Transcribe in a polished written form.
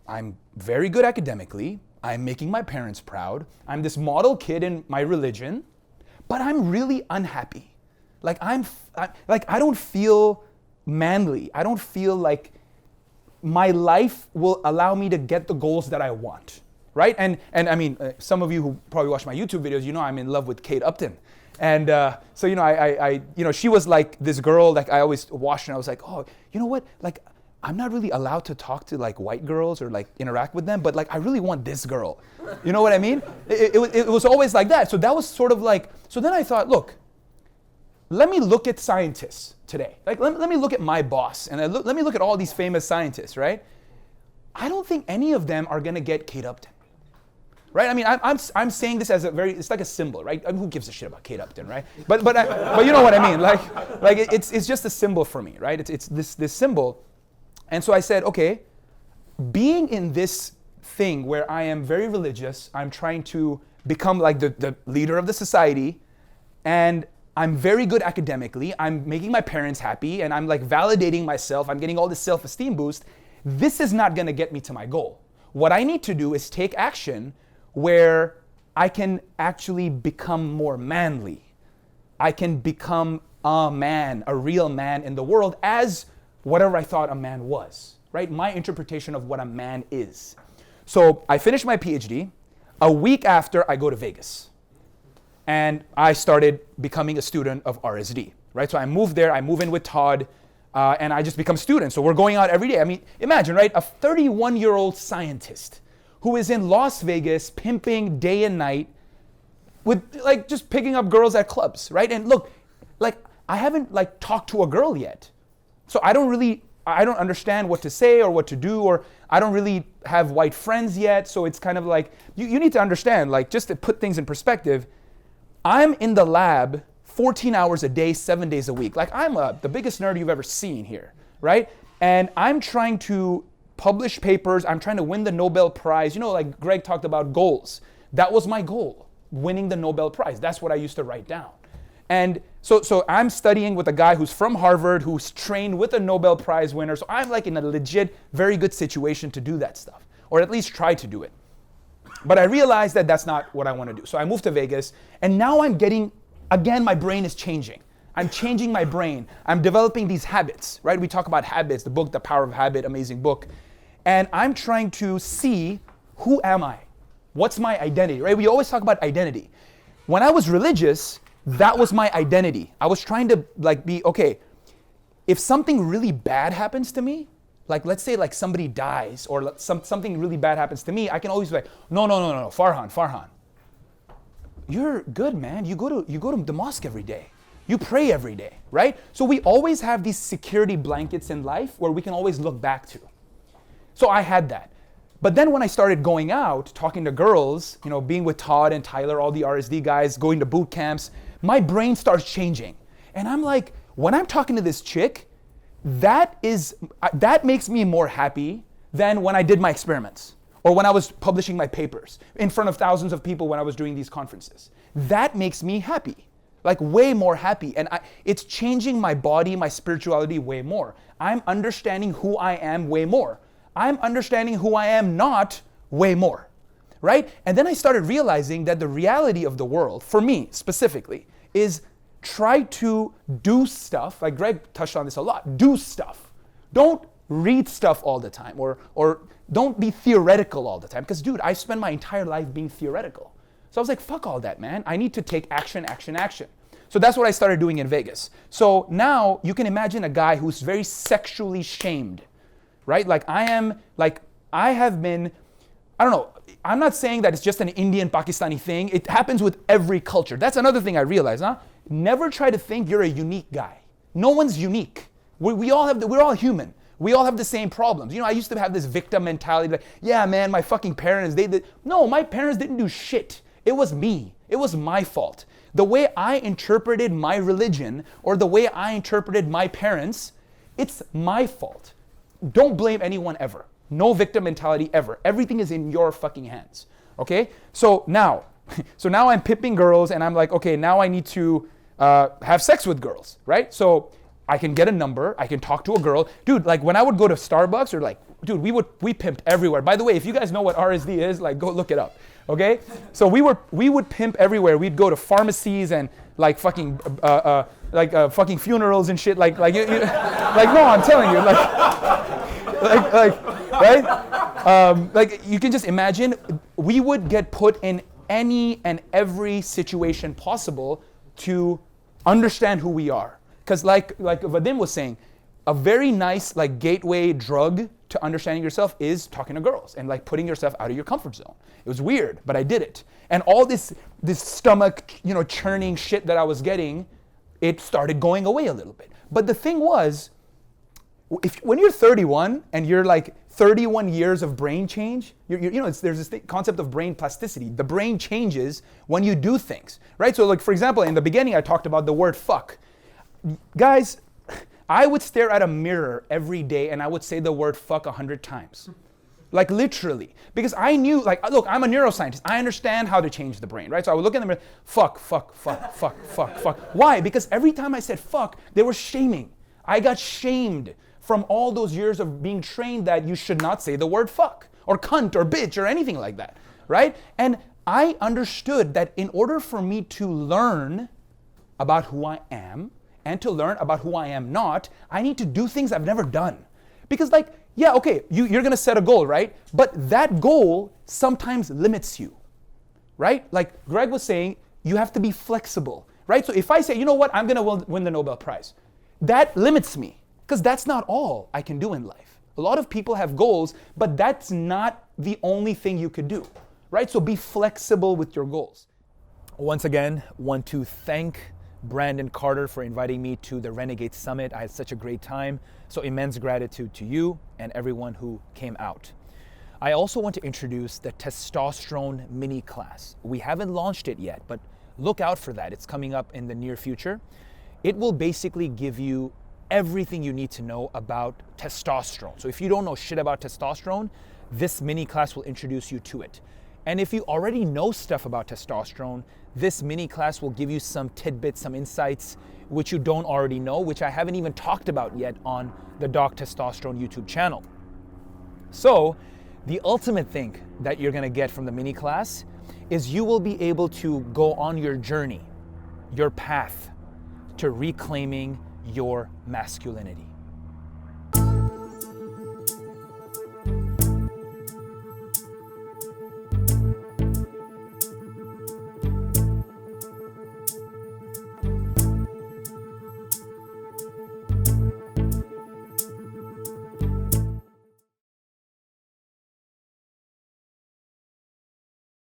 I'm very good academically. I'm making my parents proud. I'm this model kid in my religion, but I'm really unhappy. Like I don't feel manly. I don't feel like my life will allow me to get the goals that I want, right? And I mean, some of you who probably watch my YouTube videos, you know I'm in love with Kate Upton. And so, you know, I she was like this girl like I always watched, and I was like, oh, you know what? Like, I'm not really allowed to talk to like white girls or like interact with them, but like I really want this girl. You know what I mean? It was always like that. So that was sort of like, so then I thought, look, let me look at scientists today. Like, let me look at my boss, and let me look at all these famous scientists, right? I don't think any of them are gonna get Kate Upton, right? I mean, I'm saying this as it's like a symbol, right? I mean, who gives a shit about Kate Upton, right? But you know what I mean? Like it's just a symbol for me, right? It's this symbol, and so I said, okay, being in this thing where I am very religious, I'm trying to become like the leader of the society, and I'm very good academically, I'm making my parents happy, and I'm like validating myself, I'm getting all this self-esteem boost. This is not gonna get me to my goal. What I need to do is take action where I can actually become more manly. I can become a man, a real man in the world as whatever I thought a man was, right? My interpretation of what a man is. So I finished my PhD. A week after, I go to Vegas. And I started becoming a student of RSD, right? So I moved there, I move in with Todd, and I just become students. So we're going out every day. I mean, imagine, right? A 31-year-old scientist who is in Las Vegas pimping day and night with like just picking up girls at clubs, right? And look, like I haven't like talked to a girl yet. So I don't understand what to say or what to do, or I don't really have white friends yet. So it's kind of like, you need to understand, like just to put things in perspective, I'm in the lab 14 hours a day, 7 days a week. Like I'm the biggest nerd you've ever seen here, right? And I'm trying to publish papers. I'm trying to win the Nobel Prize. You know, like Greg talked about goals. That was my goal, winning the Nobel Prize. That's what I used to write down. And so I'm studying with a guy who's from Harvard, who's trained with a Nobel Prize winner. So I'm like in a legit, very good situation to do that stuff, or at least try to do it. But I realized that that's not what I want to do. So I moved to Vegas, and now I'm getting, again, my brain is changing. I'm changing my brain. I'm developing these habits, right? We talk about habits, the book, The Power of Habit, amazing book. And I'm trying to see, who am I? What's my identity, right? We always talk about identity. When I was religious, that was my identity. I was trying to like be, okay, if something really bad happens to me, like let's say like somebody dies or something really bad happens to me, I can always be like, no, Farhan. You're good, man. You go to the mosque every day. You pray every day, right? So we always have these security blankets in life where we can always look back to. So I had that. But then when I started going out, talking to girls, you know, being with Todd and Tyler, all the RSD guys, going to boot camps, my brain starts changing. And I'm like, when I'm talking to this chick, that makes me more happy than when I did my experiments or when I was publishing my papers in front of thousands of people when I was doing these conferences. That makes me happy, like way more happy. And it's changing my body, my spirituality way more. I'm understanding who I am way more. I'm understanding who I am not way more, right? And then I started realizing that the reality of the world, for me specifically, is try to do stuff, like Greg touched on this a lot, do stuff. Don't read stuff all the time or don't be theoretical all the time. Because dude, I spent my entire life being theoretical. So I was like, fuck all that, man. I need to take action. So that's what I started doing in Vegas. So now you can imagine a guy who's very sexually shamed, right? Like I have been, I don't know, I'm not saying that it's just an Indian Pakistani thing. It happens with every culture. That's another thing I realized, huh? Never try to think you're a unique guy. No one's unique. We're all human. We all have the same problems. You know, I used to have this victim mentality, like, yeah, man, my fucking parents, they did. No, my parents didn't do shit. It was me. It was my fault. The way I interpreted my religion or the way I interpreted my parents, it's my fault. Don't blame anyone ever. No victim mentality ever. Everything is in your fucking hands. Okay? So now I'm pimping girls and I'm like, okay, now I need to have sex with girls, right? So I can get a number, I can talk to a girl. Dude, like when I would go to Starbucks or like dude, we pimped everywhere. By the way, if you guys know what RSD is, like go look it up. Okay? So we would pimp everywhere. We'd go to pharmacies and like fucking fucking funerals and shit. Like no, I'm telling you, right? Like you can just imagine, we would get put in any and every situation possible to understand who we are. Because like Vadim was saying, a very nice like gateway drug to understanding yourself is talking to girls and like putting yourself out of your comfort zone. It was weird, but I did it. And all this stomach, churning shit that I was getting, it started going away a little bit. But the thing was, when you're 31 and you're like 31 years of brain change, there's this concept of brain plasticity. The brain changes when you do things, right? So like, for example, in the beginning, I talked about the word fuck. Guys, I would stare at a mirror every day and I would say the word fuck 100 times. Like literally. Because I knew, like, look, I'm a neuroscientist. I understand how to change the brain, right? So I would look in the mirror, fuck. Why? Because every time I said fuck, they were shaming. I got shamed from all those years of being trained that you should not say the word fuck or cunt or bitch or anything like that, right? And I understood that in order for me to learn about who I am and to learn about who I am not, I need to do things I've never done. Because like, yeah, okay, you're gonna set a goal, right? But that goal sometimes limits you, right? Like Greg was saying, you have to be flexible, right? So if I say, you know what, I'm gonna win the Nobel Prize, that limits me, because that's not all I can do in life. A lot of people have goals, but that's not the only thing you could do, right? So be flexible with your goals. Once again, want to thank Brandon Carter for inviting me to the Renegade Summit. I had such a great time. So immense gratitude to you and everyone who came out. I also want to introduce the Testosterone mini class. We haven't launched it yet, but look out for that. It's coming up in the near future. It will basically give you everything you need to know about testosterone. So if you don't know shit about testosterone, this mini class will introduce you to it. And if you already know stuff about testosterone, this mini class will give you some tidbits, some insights, which you don't already know, which I haven't even talked about yet on the Doc Testosterone YouTube channel. So the ultimate thing that you're gonna get from the mini class is you will be able to go on your journey, your path to reclaiming your masculinity.